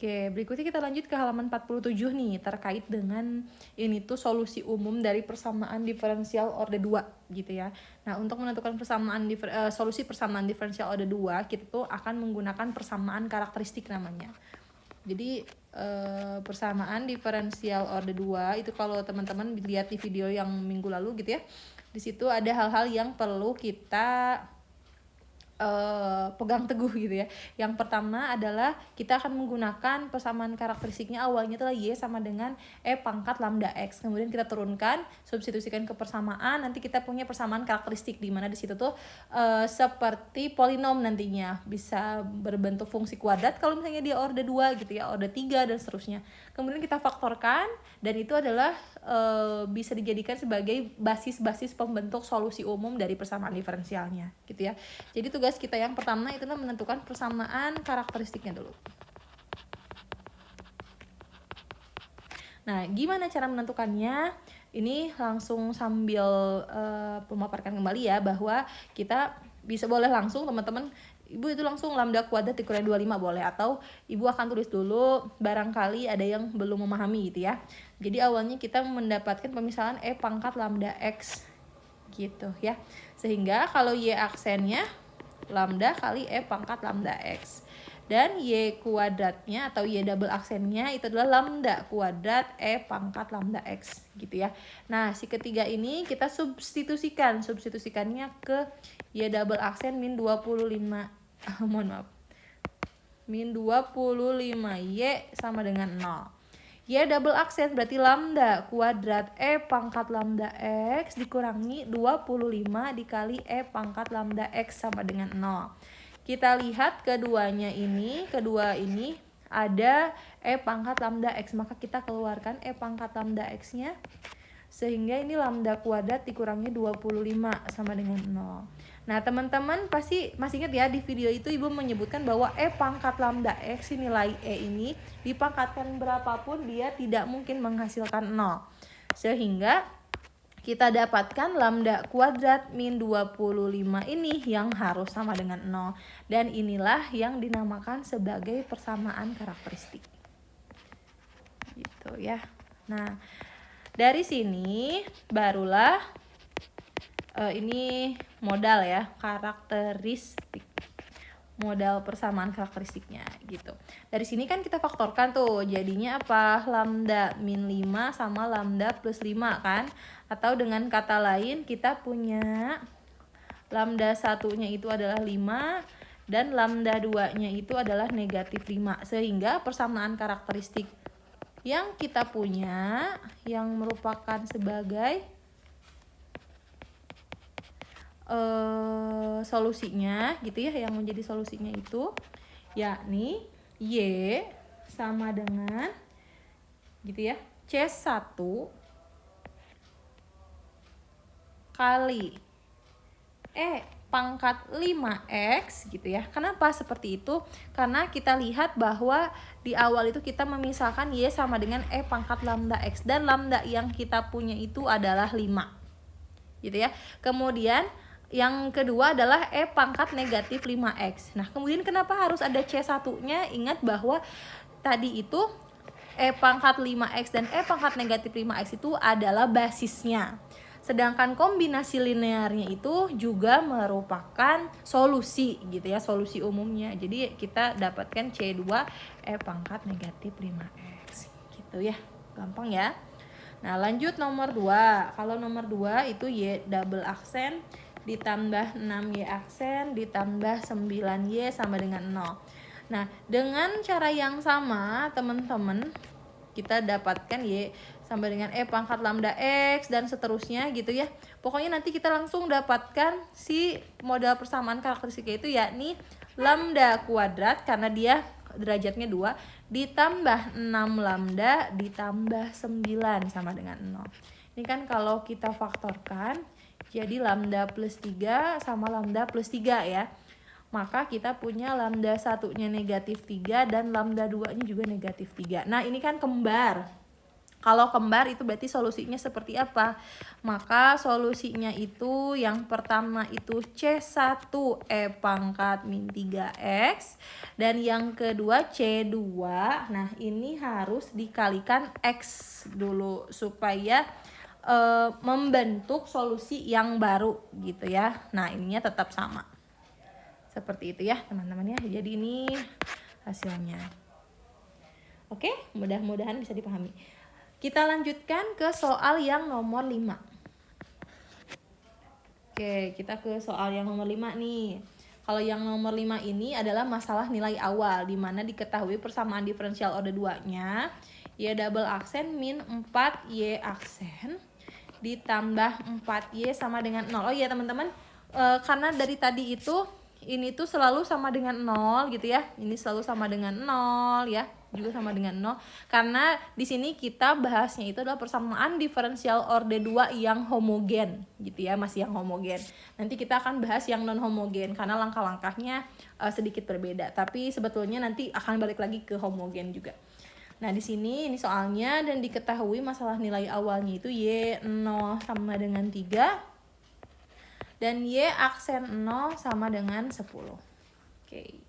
Oke, berikutnya kita lanjut ke halaman 47 nih, terkait dengan ini tuh solusi umum dari persamaan diferensial orde 2 gitu ya. Nah, untuk menentukan solusi persamaan diferensial orde 2, kita tuh akan menggunakan persamaan karakteristik namanya. Jadi persamaan diferensial orde 2 itu kalau teman-teman lihat di video yang minggu lalu gitu ya. Di situ ada hal-hal yang perlu kita pegang teguh gitu ya. Yang pertama adalah kita akan menggunakan persamaan karakteristiknya awalnya adalah Y sama dengan E pangkat lambda X. Kemudian kita turunkan, substitusikan ke persamaan, nanti kita punya persamaan karakteristik di mana di situ tuh seperti polinom nantinya. Bisa berbentuk fungsi kuadrat kalau misalnya dia orde 2 gitu ya, orde 3 dan seterusnya. Kemudian kita faktorkan dan itu adalah bisa dijadikan sebagai basis-basis pembentuk solusi umum dari persamaan diferensialnya gitu ya. Jadi tugas kita yang pertama itu menentukan persamaan karakteristiknya dulu. Nah, gimana cara menentukannya? Ini langsung sambil memaparkan kembali ya, bahwa kita bisa boleh langsung teman-teman, Ibu itu langsung lambda kuadrat dikurangi 25 boleh, atau Ibu akan tulis dulu barangkali ada yang belum memahami gitu ya. Jadi awalnya kita mendapatkan pemisahan E pangkat lambda X gitu ya. Sehingga kalau Y aksennya lambda kali E pangkat lambda X. Dan Y kuadratnya atau Y double aksennya itu adalah lambda kuadrat E pangkat lambda X gitu ya. Nah, si ketiga ini kita substitusikannya ke Y double aksen min 25 mohon maaf. Min 25Y sama dengan 0. Y double aksen berarti lambda kuadrat E pangkat lambda X dikurangi 25 dikali E pangkat lambda X sama dengan 0. Kita lihat kedua ini ada E pangkat lambda X, maka kita keluarkan E pangkat lambda X nya, sehingga ini lambda kuadrat dikurangi 25 sama dengan 0. Nah, teman-teman pasti masih ingat ya, di video itu Ibu menyebutkan bahwa E pangkat lambda X, nilai E ini dipangkatkan berapapun dia tidak mungkin menghasilkan 0. Sehingga kita dapatkan lambda kuadrat min 25 ini yang harus sama dengan 0. Dan inilah yang dinamakan sebagai persamaan karakteristik. Gitu ya. Nah, dari sini barulah ini modal ya, karakteristik. Modal persamaan karakteristiknya gitu. Dari sini kan kita faktorkan tuh, jadinya apa? Lambda min 5 sama lambda plus 5 kan? Atau dengan kata lain kita punya lambda satunya itu adalah 5 dan lambda 2-nya itu adalah negatif 5. Sehingga persamaan karakteristik yang kita punya yang merupakan sebagai solusinya gitu ya, yang menjadi solusinya itu yakni Y sama dengan gitu ya, C1 kali E pangkat 5X gitu ya. Kenapa seperti itu? Karena kita lihat bahwa di awal itu kita memisahkan Y sama dengan E pangkat lambda X, dan lambda yang kita punya itu adalah 5 gitu ya. Kemudian yang kedua adalah E pangkat negatif 5X. Nah, kemudian kenapa harus ada C1-nya? Ingat bahwa tadi itu E pangkat 5X dan E pangkat negatif 5X itu adalah basisnya. Sedangkan kombinasi linearnya itu juga merupakan solusi gitu ya, solusi umumnya. Jadi kita dapatkan C2 E pangkat negatif 5X gitu ya. Gampang ya. Nah, lanjut nomor 2. Kalau nomor 2 itu Y double aksen ditambah 6Y aksen ditambah 9Y sama dengan 0. Nah, dengan cara yang sama teman-teman, kita dapatkan Y sama dengan E pangkat lambda X dan seterusnya gitu ya. Pokoknya nanti kita langsung dapatkan si modal persamaan karakteristiknya itu, yakni lambda kuadrat karena dia derajatnya 2 ditambah 6 lambda ditambah 9 sama dengan 0. Ini kan kalau kita faktorkan jadi lambda plus 3 sama lambda plus 3 ya. Maka kita punya lambda satunya negatif 3 dan lambda 2-nya juga negatif 3. Nah, ini kan kembar. Kalau kembar itu berarti solusinya seperti apa? Maka solusinya itu yang pertama itu C1 E pangkat min 3X. Dan yang kedua C2. Nah ini harus dikalikan X dulu supaya membentuk solusi yang baru gitu ya. Nah ininya tetap sama. Seperti itu ya teman-teman ya. Jadi ini hasilnya. Oke, mudah-mudahan bisa dipahami. Kita lanjutkan ke soal yang nomor 5. Oke, kita ke soal yang nomor 5 nih. Kalau yang nomor 5 ini adalah masalah nilai awal, di mana diketahui persamaan diferensial order 2-nya Y double aksen min 4Y aksen ditambah 4Y sama dengan 0. Oh iya teman-teman, karena dari tadi itu ini tuh selalu sama dengan 0 gitu ya. Ini selalu sama dengan 0 ya. Juga sama dengan 0 karena di sini kita bahasnya itu adalah persamaan diferensial order 2 yang homogen gitu ya, masih yang homogen. Nanti kita akan bahas yang non homogen karena langkah-langkahnya sedikit berbeda, tapi sebetulnya nanti akan balik lagi ke homogen juga. Nah, di sini ini soalnya dan diketahui masalah nilai awalnya itu Y0 sama dengan 3 dan Y aksen 0 sama dengan 10. Oke.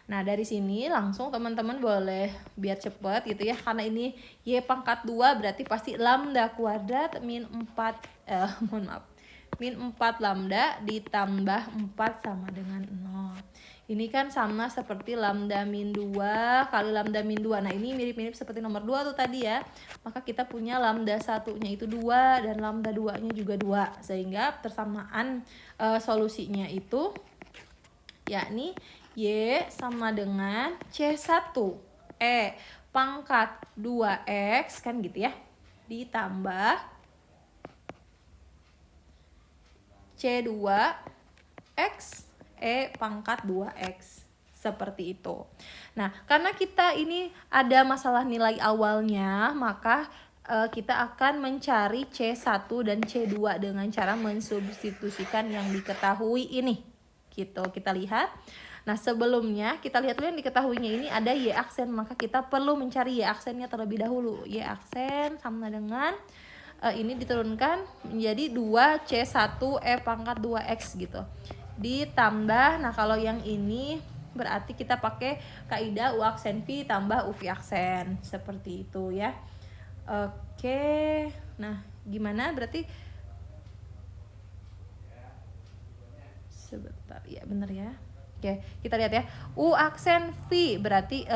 Nah, dari sini langsung teman-teman boleh biar cepet gitu ya. Karena ini Y pangkat 2 berarti pasti lambda kuadrat min 4 min 4 lambda ditambah 4 sama dengan 0. Ini kan sama seperti lambda min 2 kali lambda min 2. Nah, ini mirip-mirip seperti nomor 2 tuh tadi ya. Maka kita punya lambda 1-nya itu 2 dan lambda 2-nya juga 2. Sehingga persamaan solusinya itu yakni Y sama dengan C1 E pangkat 2X kan gitu ya, ditambah C2X E pangkat 2X. Seperti itu. Nah, karena kita ini ada masalah nilai awalnya, maka kita akan mencari C1 dan C2 dengan cara mensubstitusikan yang diketahui ini. Gitu, kita lihat. Nah, sebelumnya kita lihat dulu yang diketahuinya ini ada Y aksen, maka kita perlu mencari Y aksennya terlebih dahulu. Y aksen sama dengan ini diturunkan menjadi 2C1 E pangkat 2X gitu. Ditambah, nah kalau yang ini berarti kita pakai kaidah U aksen V tambah U V aksen. Seperti itu ya. Oke, nah gimana berarti? Sebentar, ya bener ya. Oke, kita lihat ya. U aksen V berarti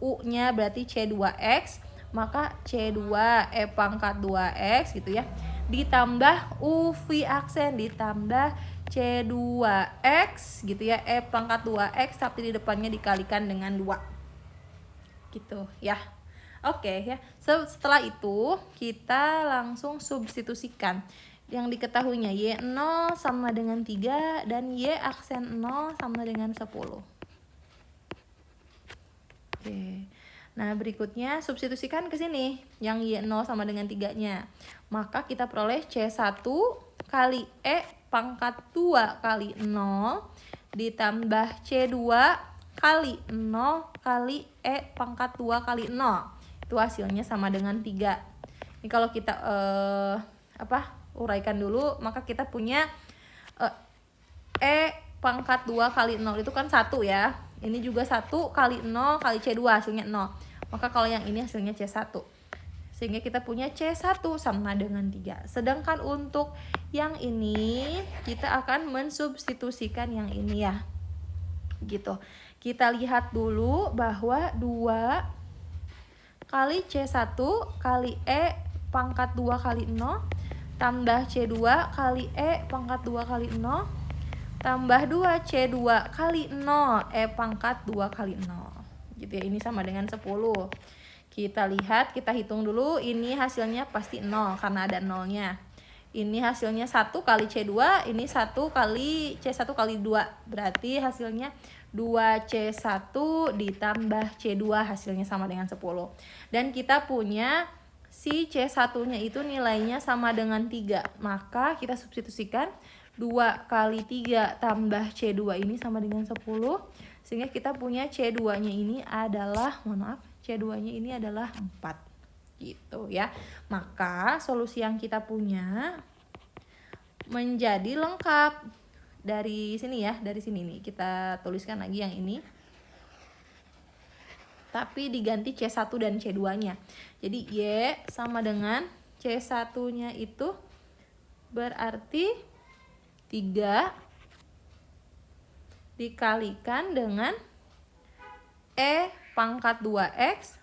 U-nya berarti C2X, maka C2 E pangkat 2X gitu ya. Ditambah U V aksen ditambah C2X gitu ya, E pangkat 2X tapi di depannya dikalikan dengan 2. Gitu ya. Oke ya. Setelah itu kita langsung substitusikan. Yang diketahuinya Y0 sama dengan 3 dan Y aksen 0 sama dengan 10. Oke. Nah, berikutnya substitusikan ke sini yang Y0 sama dengan 3-nya. Maka kita peroleh C1 kali E pangkat 2 kali 0 ditambah C2 kali 0 kali E pangkat 2 kali 0. Itu hasilnya sama dengan 3. Ini kalau kita uraikan dulu, maka kita punya E pangkat 2 kali 0 itu kan 1 ya. Ini juga 1 kali 0 kali C2 hasilnya 0. Maka kalau yang ini hasilnya C1. Sehingga kita punya C1 sama dengan 3. Sedangkan untuk yang ini kita akan mensubstitusikan yang ini ya. Gitu. Kita lihat dulu bahwa 2 kali C1 kali E pangkat 2 kali 0 tambah C2 kali E pangkat 2 kali 0 tambah 2 C2 kali 0 E pangkat 2 kali 0. Gitu ya, ini sama dengan 10. Kita lihat, kita hitung dulu, ini hasilnya pasti 0 karena ada 0-nya. Ini hasilnya 1 kali C2, ini 1 kali C1 kali 2. Berarti hasilnya 2C1 ditambah C2 hasilnya sama dengan 10. Dan kita punya si C1-nya itu nilainya sama dengan 3. Maka kita substitusikan 2 kali 3 tambah C2 ini sama dengan 10. Sehingga kita punya C2-nya ini adalah, C2-nya ini adalah 4. gitu ya. Maka solusi yang kita punya menjadi lengkap. Dari sini ya, dari sini nih kita tuliskan lagi yang ini, tapi diganti C1 dan C2-nya. Jadi Y sama dengan C1-nya itu berarti 3 dikalikan dengan E pangkat 2X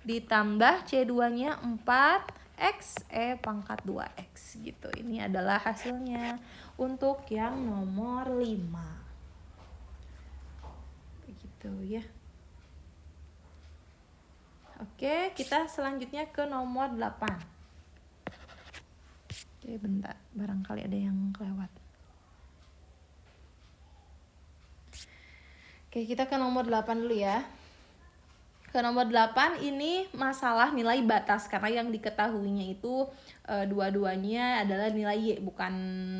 ditambah C2-nya 4X E pangkat 2X gitu. Ini adalah hasilnya untuk yang nomor 5. Begitu ya. Oke, kita selanjutnya ke nomor 8. Oke, bentar, barangkali ada yang kelewat. Oke, kita ke nomor 8 dulu ya. Ke nomor 8 ini masalah nilai batas, karena yang diketahuinya itu dua-duanya adalah nilai Y, bukan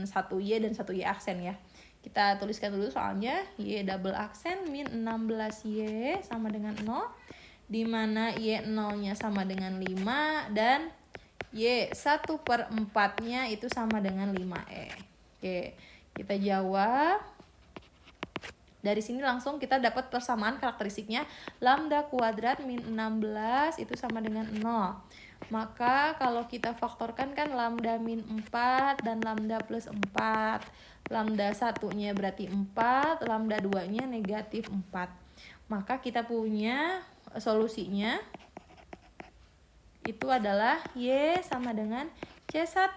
1Y dan 1Y aksen ya. Kita tuliskan dulu soalnya. Y double aksen min 16Y sama dengan 0, dimana Y 0-nya sama dengan 5 dan Y 1/4-nya itu sama dengan 5E. Oke, kita jawab. Dari sini langsung kita dapat persamaan karakteristiknya. Lambda kuadrat min 16 itu sama dengan 0. Maka kalau kita faktorkan kan lambda min 4 dan lambda plus 4. Lambda 1-nya berarti 4, lambda 2-nya negatif 4. Maka kita punya solusinya itu adalah Y sama dengan C1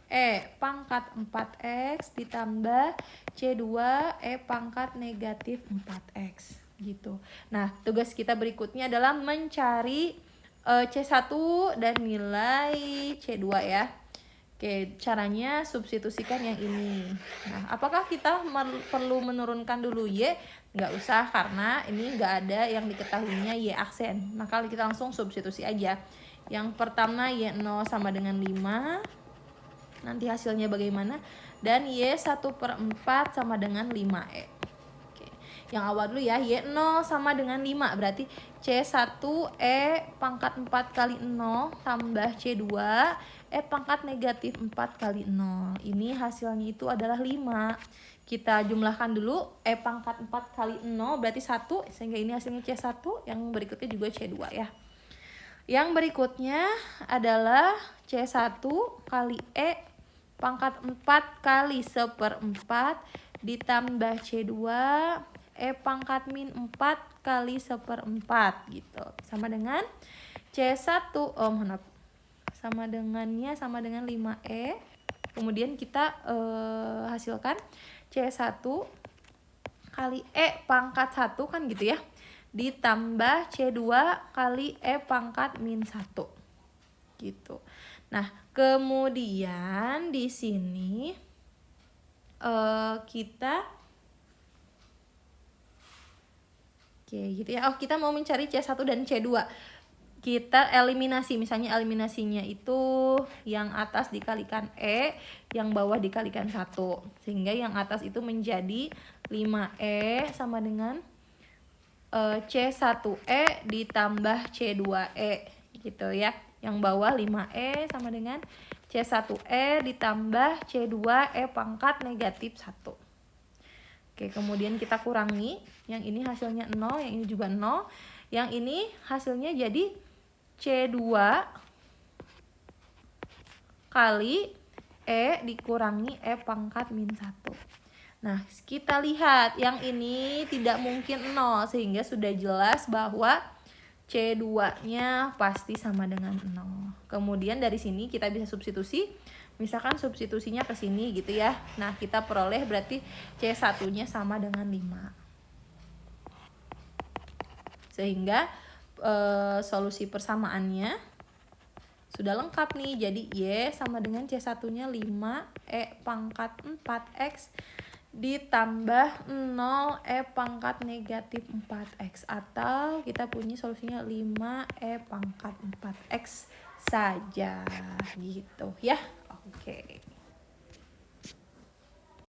E pangkat 4X ditambah C2 E pangkat negatif 4X gitu. Nah, tugas kita berikutnya adalah mencari C1 dan nilai C2 ya. Oke, caranya substitusikan yang ini. Nah, apakah kita perlu menurunkan dulu Y? Nggak usah, karena ini nggak ada yang diketahuinya Y aksen. Maka kita langsung substitusi aja. Yang pertama Y0 sama dengan 5. Nanti hasilnya bagaimana? Dan Y 1/4 sama dengan 5E. Oke. Yang awal dulu ya, Y0 sama dengan 5. Berarti C1 E pangkat 4 kali 0 tambah C2 E pangkat negatif 4 kali 0. Ini hasilnya itu adalah 5. Kita jumlahkan dulu. E pangkat 4 kali 0 berarti 1. Sehingga ini hasilnya C1. Yang berikutnya juga C2 ya. Yang berikutnya adalah C1 kali E pangkat 4 kali 1/4 ditambah C2 E pangkat min 4 kali 1/4 gitu. Sama dengan C1 sama dengannya sama dengan 5E. Kemudian kita hasilkan C1 kali E pangkat 1 kan gitu ya, ditambah C2 kali E pangkat min 1 gitu. Nah, kemudian di sini kita gitu ya. Kita mau mencari C1 dan C2. Kita eliminasi, misalnya eliminasinya itu yang atas dikalikan E, yang bawah dikalikan 1. Sehingga yang atas itu menjadi 5E sama dengan C1E ditambah C2E gitu ya. Yang bawah 5E sama dengan C1E ditambah C2E pangkat negatif 1. Oke, kemudian kita kurangi. Yang ini hasilnya 0, yang ini juga 0. Yang ini hasilnya jadi C2 kali E dikurangi E pangkat min 1. Nah, kita lihat yang ini tidak mungkin 0, sehingga sudah jelas bahwa C2-nya pasti sama dengan 0. Kemudian dari sini kita bisa substitusi. Misalkan substitusinya ke sini gitu ya. Nah, kita peroleh berarti C1-nya sama dengan 5. Sehingga solusi persamaannya sudah lengkap nih. Jadi Y sama dengan C1-nya 5 E pangkat 4X ditambah 0 E pangkat negatif 4X. Atau kita punya solusinya 5 E pangkat 4X saja gitu ya. Oke.